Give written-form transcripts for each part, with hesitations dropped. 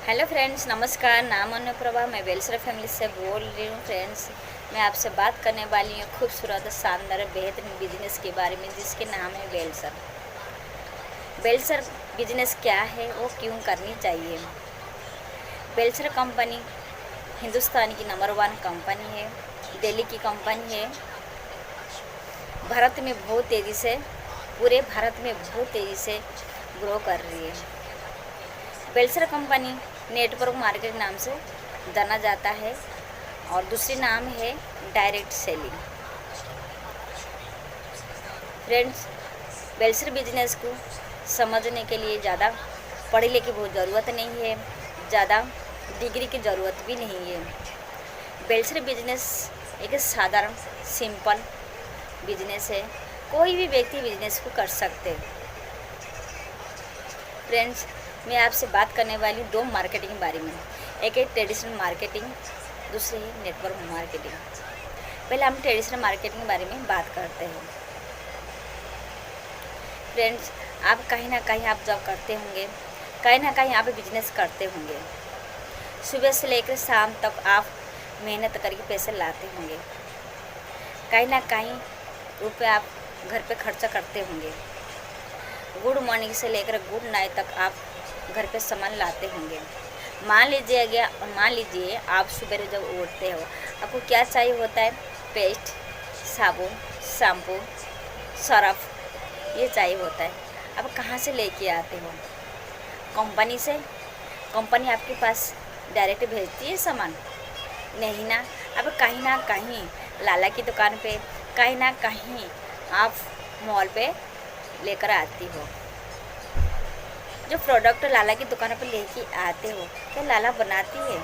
Hello friends, नमस्कार। नाम अनुप्रभा, मैं बेलसर फैमिली से बोल रही हूँ। फ्रेंड्स, मैं आपसे बात करने वाली हूँ खूबसूरत शानदार बेहतरीन बिजनेस के बारे में, जिसके नाम है बेलसर। बेलसर बिजनेस क्या है, वो क्यों करनी चाहिए। बेलसर कंपनी हिंदुस्तान की नंबर 1 कंपनी है, दिल्ली की कंपनी है। भारत में बहुत तेज़ी से, पूरे भारत में बहुत तेज़ी से ग्रो कर रही है। बेलसर कंपनी नेटवर्क मार्केट नाम से जाना जाता है और दूसरी नाम है direct selling. Friends, Belsar business को समझने के लिए ज़्यादा पढ़े लिखे की बहुत ज़रूरत नहीं है, ज़्यादा डिग्री की ज़रूरत भी नहीं है। बेलसर बिजनेस एक साधारण सिंपल बिजनेस है, कोई भी व्यक्ति बिजनेस को कर सकते हैं। फ्रेंड्स, मैं आपसे बात करने वाली 2 मार्केटिंग के बारे में। एक है ट्रेडिशनल मार्केटिंग, दूसरी है नेटवर्क मार्केटिंग। पहले हम ट्रेडिशनल मार्केटिंग के बारे में बात करते हैं। फ्रेंड्स, आप कहीं ना कहीं आप जॉब करते होंगे, कहीं ना कहीं आप बिजनेस करते होंगे। सुबह से लेकर शाम तक आप मेहनत करके पैसे लाते होंगे, कहीं ना कहीं रुपये आप घर पे खर्चा करते होंगे। गुड मॉर्निंग से लेकर गुड नाइट तक आप घर पे सामान लाते होंगे। मान लीजिए आप सुबह जब उठते हो, आपको क्या चाहिए होता है? पेस्ट, साबुन, शैम्पू, सर्फ, ये चाहिए होता है। आप कहाँ से लेके आते हो? कंपनी से। कंपनी आपके पास डायरेक्ट भेजती है सामान? नहीं ना। अब कहीं ना कहीं लाला की दुकान पे, कहीं ना कहीं आप मॉल पे लेकर आती हो। जो प्रोडक्ट लाला की दुकान पर लेके आते हो, क्या लाला बनाती है?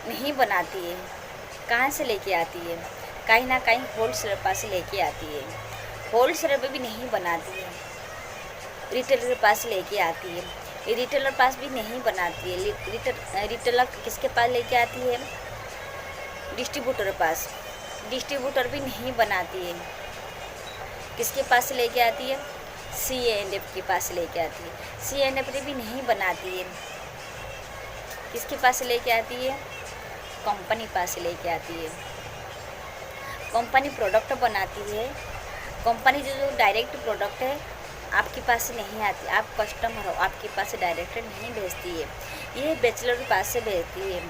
नहीं बनाती है। कहाँ से लेके आती है? कहीं ना कहीं होलसेलर पास लेके आती है। होलसेलर पे भी नहीं बनाती है, रिटेलर पास लेके आती है। रिटेलर पास भी नहीं बनाती है। रिटेलर किसके पास लेके आती है? डिस्ट्रीब्यूटर पास। डिस्ट्रीब्यूटर भी नहीं बनाती है। किसके पास लेके आती है? C&F के पास लेके आती है। C&F भी नहीं बनाती है। किसके पास लेके आती है? कंपनी पास लेके आती है। कंपनी प्रोडक्ट बनाती है। कंपनी जो डायरेक्ट प्रोडक्ट है आपके पास नहीं आती। आप कस्टमर हो, आपके पास डायरेक्ट नहीं भेजती है, ये बेचलर के पास से भेजती है।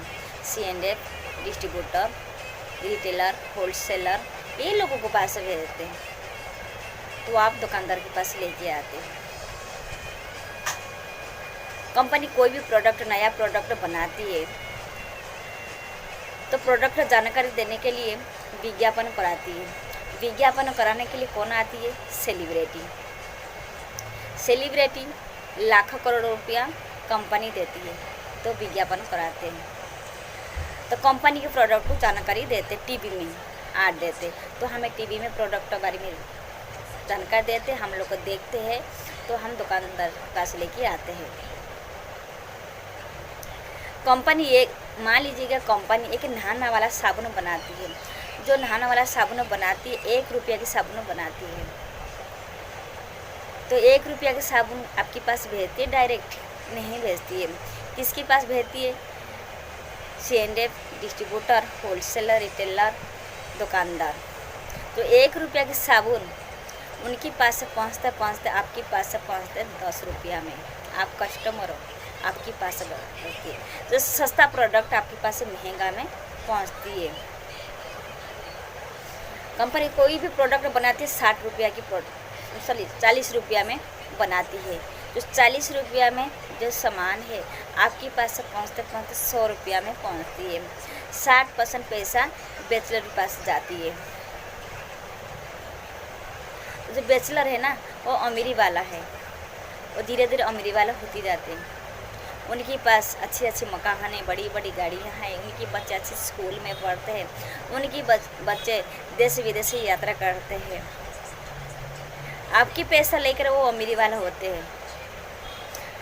C&F, डिस्ट्रीब्यूटर, रिटेलर, होलसेलर, ये लोगों को पास से भेजते हैं, तो आप दुकानदार के पास लेके आते हैं। कंपनी कोई भी प्रोडक्ट, नया प्रोडक्ट बनाती है तो प्रोडक्ट जानकारी देने के लिए विज्ञापन कराती है। विज्ञापन कराने के लिए कौन आती है? सेलिब्रिटी। सेलिब्रिटी लाखों करोड़ रुपया कंपनी देती है, तो विज्ञापन कराते हैं। तो कंपनी के प्रोडक्ट को जानकारी देते, टीवी में ऐड देते, तो हमें टीवी में प्रोडक्ट के बारे में जानकारी देते, हम लोग को देखते हैं, तो हम दुकानदार के पास लेके आते हैं। कंपनी एक, मान लीजिएगा कंपनी एक नहाने वाला साबुन बनाती है। जो नहाने वाला साबुन बनाती है, 1 रुपया की साबुन बनाती है, तो 1 रुपया की साबुन आपके पास भेजती है? डायरेक्ट नहीं भेजती है। किसके पास भेजती है? C&F, डिस्ट्रीब्यूटर, होलसेलर, रिटेलर, दुकानदार। तो 1 रुपया की साबुन उनके पास से पहुँचते आपके पास से पहुँचते 10 रुपया में। आप कस्टमर हो, आपके पास होती है, तो सस्ता प्रोडक्ट आपके पास से महंगा में पहुँचती है। कंपनी कोई भी प्रोडक्ट बनाती है 60 रुपया की प्रोडक्ट, 40 रुपया में बनाती है। जो 40 रुपया में जो सामान है आपके पास से पहुँचते 100 रुपया में पहुँचती है। 60% पैसा बेचलर के पास जाती है। जो बैचलर है ना, वो अमीरी वाला है, वो धीरे धीरे अमीरी वाला होती जाते हैं। उनके पास अच्छी अच्छी मकान है, बड़ी बड़ी गाड़ियाँ हैं, उनके बच्चे अच्छे स्कूल में पढ़ते हैं, उनके बच्चे देश विदेश यात्रा करते हैं। आपकी पैसा लेकर वो अमीरी वाला होते हैं।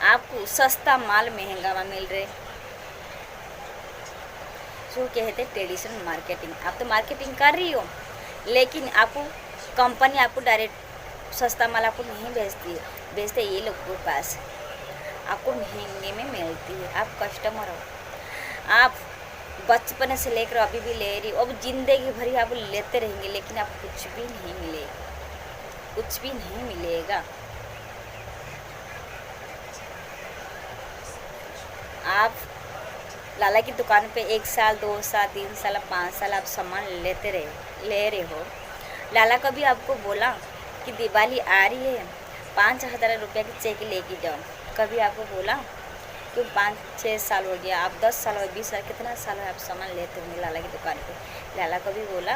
आपको सस्ता माल महंगा में मिल रहे, जो कहते हैं ट्रेडिशनल मार्केटिंग। आप तो मार्केटिंग कर रही हो, लेकिन आपको कंपनी आपको डायरेक्ट सस्ता माल आपको नहीं भेजती है, भेजते ये लोगों के पास। आपको महंगे में मिलती है। आप कस्टमर हो, आप बचपन से लेकर अभी भी ले रही हो, अब जिंदगी भरी आप लेते रहेंगे, लेकिन आप कुछ भी नहीं मिलेगा, कुछ भी नहीं मिलेगा। आप लाला की दुकान पे 1 साल 2 साल 3 साल 5 साल आप सामान ले रहे हो। लाला कभी आपको बोला कि दिवाली आ रही है 5,000 रुपये की चेक लेके जाओ? कभी आपको बोला? क्यों 5-6 साल हो गया, आप 10 साल हो, 20 साल, कितना साल है आप सामान लेते होंगे लाला की दुकान पे? लाला कभी बोला?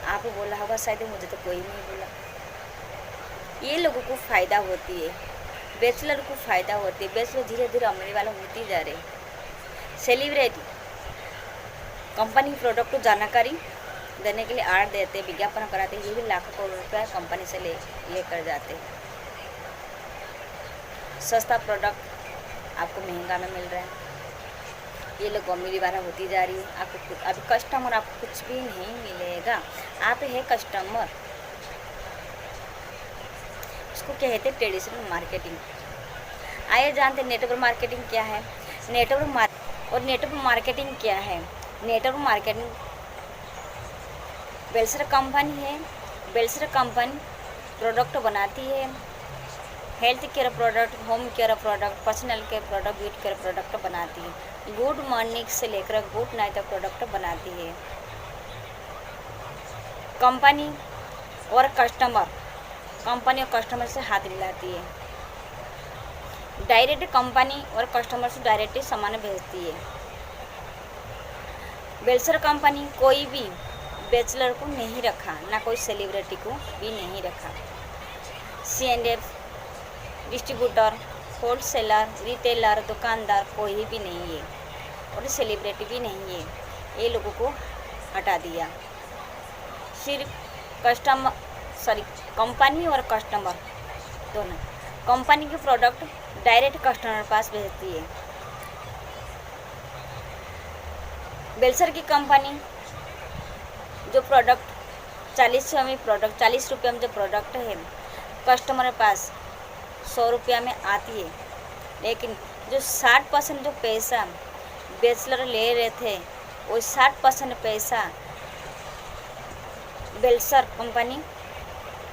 आपको बोला होगा शायद, मुझे तो कोई नहीं बोला। ये लोगों को फ़ायदा होती है, बैचलर को फ़ायदा होती है। बैचलर धीरे धीरे अमीर वाला होती जा रहे। सेलिब्रिटी कंपनी प्रोडक्ट को जानकारी देने के लिए आर्ट देते, विज्ञापन कराते, ये भी लाखों करोड़ रुपया कंपनी से लेकर जाते हैं। सस्ता प्रोडक्ट आपको महंगा में मिल रहा है। ये लोग अमीरी वाला होती जा रही है। आपको अभी कस्टमर, आपको कुछ भी नहीं मिलेगा। आप है कस्टमर, उसको कहते हैं ट्रेडिशनल मार्केटिंग। आइए जानते हैं नेटवर्क मार्केटिंग क्या है। नेटवर्क मार्केटिंग क्या है? नेटवर्क मार्केटिंग बेल्सर कंपनी है। बेल्सर कंपनी प्रोडक्ट बनाती है, health care product, home care product, personal care product, beauty care product बनाती है। गुड मॉर्निंग से लेकर गुड नाइट तक प्रोडक्ट बनाती है। कंपनी और कस्टमर से हाथ मिलाती है। डायरेक्ट कंपनी और कस्टमर से डायरेक्ट सामान भेजती है। बेल्सर कंपनी कोई भी बैचलर को नहीं रखा, ना कोई सेलिब्रिटी को भी नहीं रखा। C&F डिस्ट्रीब्यूटर, होलसेलर, रिटेलर, दुकानदार कोई भी नहीं है, और सेलिब्रिटी भी नहीं है। ये लोगों को हटा दिया। सिर्फ कंपनी और कस्टमर दोनों। कंपनी की प्रोडक्ट डायरेक्ट कस्टमर पास भेजती है। बेल्सर की कंपनी जो प्रोडक्ट 40 रुपये में जो प्रोडक्ट है कस्टमर के पास 100 रुपया में आती है, लेकिन जो 60% जो पैसा बैचलर ले रहे थे, वो 60% पैसा बेल्सर कंपनी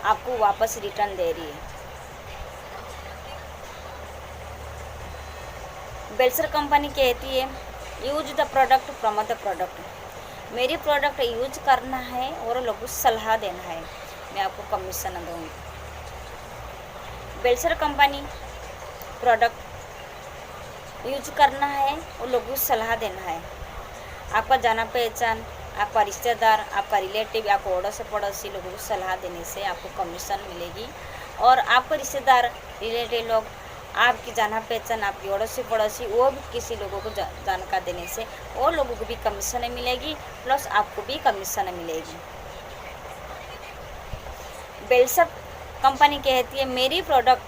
आपको वापस रिटर्न दे रही है। बेल्सर कंपनी कहती है use the product, promote the product. मेरी प्रोडक्ट यूज करना है और लोगों को सलाह देना है, मैं आपको कमीशन दूँगी। बेल्सर कंपनी प्रोडक्ट यूज करना है और लोगों को सलाह देना है। आपका जाना पहचान, आपका रिश्तेदार, आपका रिलेटिव, आपको अड़ोस पड़ोसी लोगों को सलाह देने से आपको कमीशन मिलेगी। और आपके रिश्तेदार, रिलेटिव लोग, आपकी जाना पहचान, आपकी अड़ोसी पड़ोसी, वो भी किसी लोगों को जानकारी देने से वो लोगों को भी कमीशन मिलेगी, प्लस आपको भी कमीशन मिलेगी। बेल्सर कंपनी कहती है मेरी प्रोडक्ट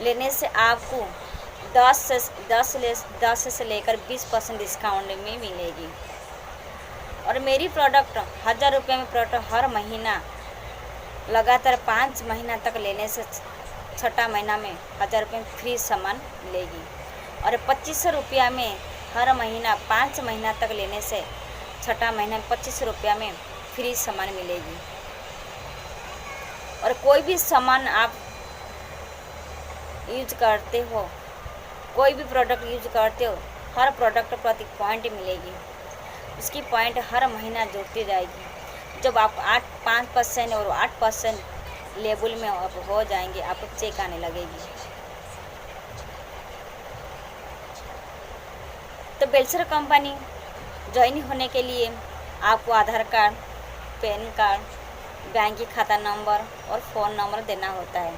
लेने से आपको 10 से लेकर 20% डिस्काउंट में मिलेगी। और मेरी प्रोडक्ट 1000 रुपये में प्रोडक्ट हर महीना लगातार 5 महीना तक लेने से 6ठा महीना में 1000 रुपये में फ्री सामान मिलेगी। और 2500 रुपया में हर महीना 5 महीना तक लेने से 6ठा महीना में 2500 रुपया में फ्री सामान मिलेगी। और कोई भी सामान आप यूज करते हो, कोई भी प्रोडक्ट यूज करते हो, हर प्रोडक्ट प्रति पॉइंट मिलेगी। उसकी पॉइंट हर महीना जोड़ती जाएगी। जब आप 5% और 8% लेवल में आप हो जाएंगे, आपको चेक आने लगेगी। तो बेल्सर कंपनी ज्वाइन होने के लिए आपको आधार कार्ड, पैन कार्ड, बैंक की खाता नंबर और फ़ोन नंबर देना होता है।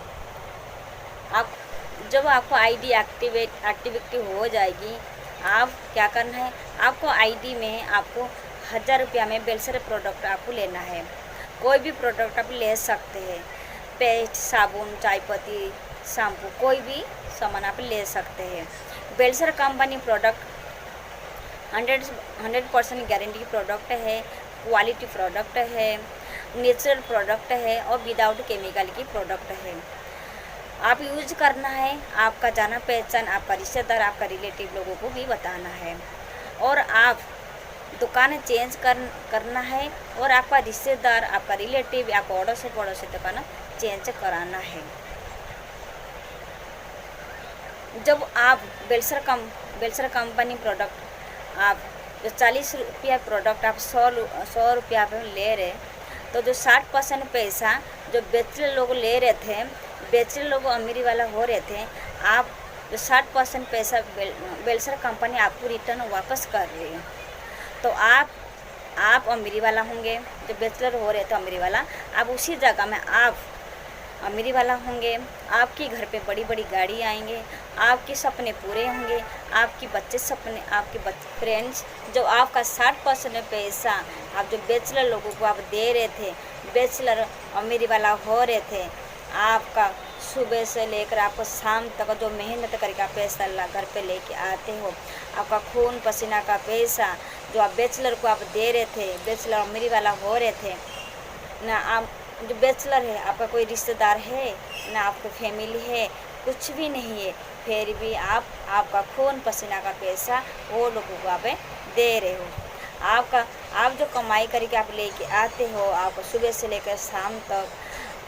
जब आपको आईडी एक्टिविटी हो जाएगी, आप क्या करना है, आपको आईडी में आपको 1000 रुपया में बेल्सर प्रोडक्ट आपको लेना है। कोई भी प्रोडक्ट आप ले सकते हैं, पेस्ट, साबुन, चाय पत्ती, शैम्पू, कोई भी सामान आप ले सकते हैं। बेल्सर कंपनी प्रोडक्ट 100% गारंटी की प्रोडक्ट है, क्वालिटी प्रोडक्ट है, नेचुरल प्रोडक्ट है और विदाउट केमिकल की प्रोडक्ट है। आप यूज करना है, आपका जाना पहचान, आपका रिश्तेदार, आपका रिलेटिव लोगों को भी बताना है। और आप दुकान चेंज करना है और आपका रिश्तेदार, आपका रिलेटिव, आपका पड़ोसी दुकान चेंज कराना है। जब आप बेलसर कंपनी प्रोडक्ट आप जो 40 रुपया प्रोडक्ट आप 100 रुपया पे ले रहे, तो जो 60% पैसा जो बेचले लोग ले रहे थे, बेचले लोग अमीरी वाला हो रहे थे, आप जो 60% पैसा बेलसर कंपनी आपको रिटर्न वापस कर रही है। तो आप अमीरी वाला होंगे, जो बेचलर हो रहे थे अमीरी वाला, अब उसी जगह में आप अमीरी वाला होंगे। आपके घर पे बड़ी बड़ी गाड़ी आएंगे, आपके सपने पूरे होंगे, आपके फ्रेंड्स, जो आपका 60% पैसा आप जो बैचलर लोगों को आप दे रहे थे, बैचलर अमीरी वाला हो रहे थे, आपका सुबह से लेकर आपको शाम तक जो मेहनत करके आप पैसा घर पे लेके आते हो, आपका खून पसीना का पैसा जो आप बैचलर को आप दे रहे थे, बैचलर अमीरी वाला हो रहे थे ना। आप जो बैचलर है, आपका कोई रिश्तेदार है ना, आपको फैमिली है, कुछ भी नहीं है, फिर भी आपका खून पसीना का पैसा वो लोगों को आप दे रहे हो। आप जो कमाई करके आप लेके आते हो, आपको सुबह से लेकर शाम तक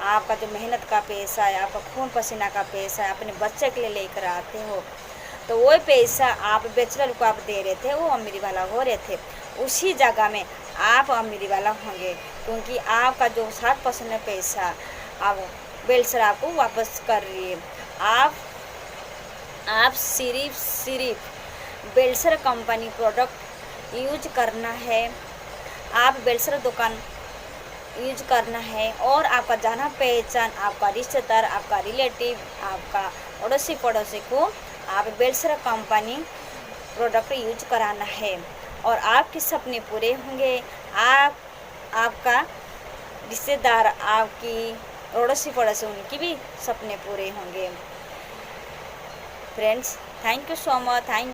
आपका जो मेहनत का पैसा है, आपका खून पसीना का पैसा है, अपने बच्चे के लिए लेकर आते हो, तो वो पैसा आप बैचलर को आप दे रहे थे, वो अमीरी वाला हो रहे थे, उसी जगह में आप अमीरी वाला होंगे, क्योंकि आपका जो 60% पैसा आप बेलसर आपको वापस कर रही है। आप सिर्फ बेलसर कंपनी प्रोडक्ट यूज करना है, आप बेलसर दुकान यूज करना है, और आपका जाना पहचान, आपका रिश्तेदार, आपका रिलेटिव, आपका पड़ोसी को आप बेलसर कंपनी प्रोडक्ट यूज कराना है, और आपके सपने पूरे होंगे। आपका रिश्तेदार, आपकी पड़ोसी उनकी भी सपने पूरे होंगे। Friends, thank you so much.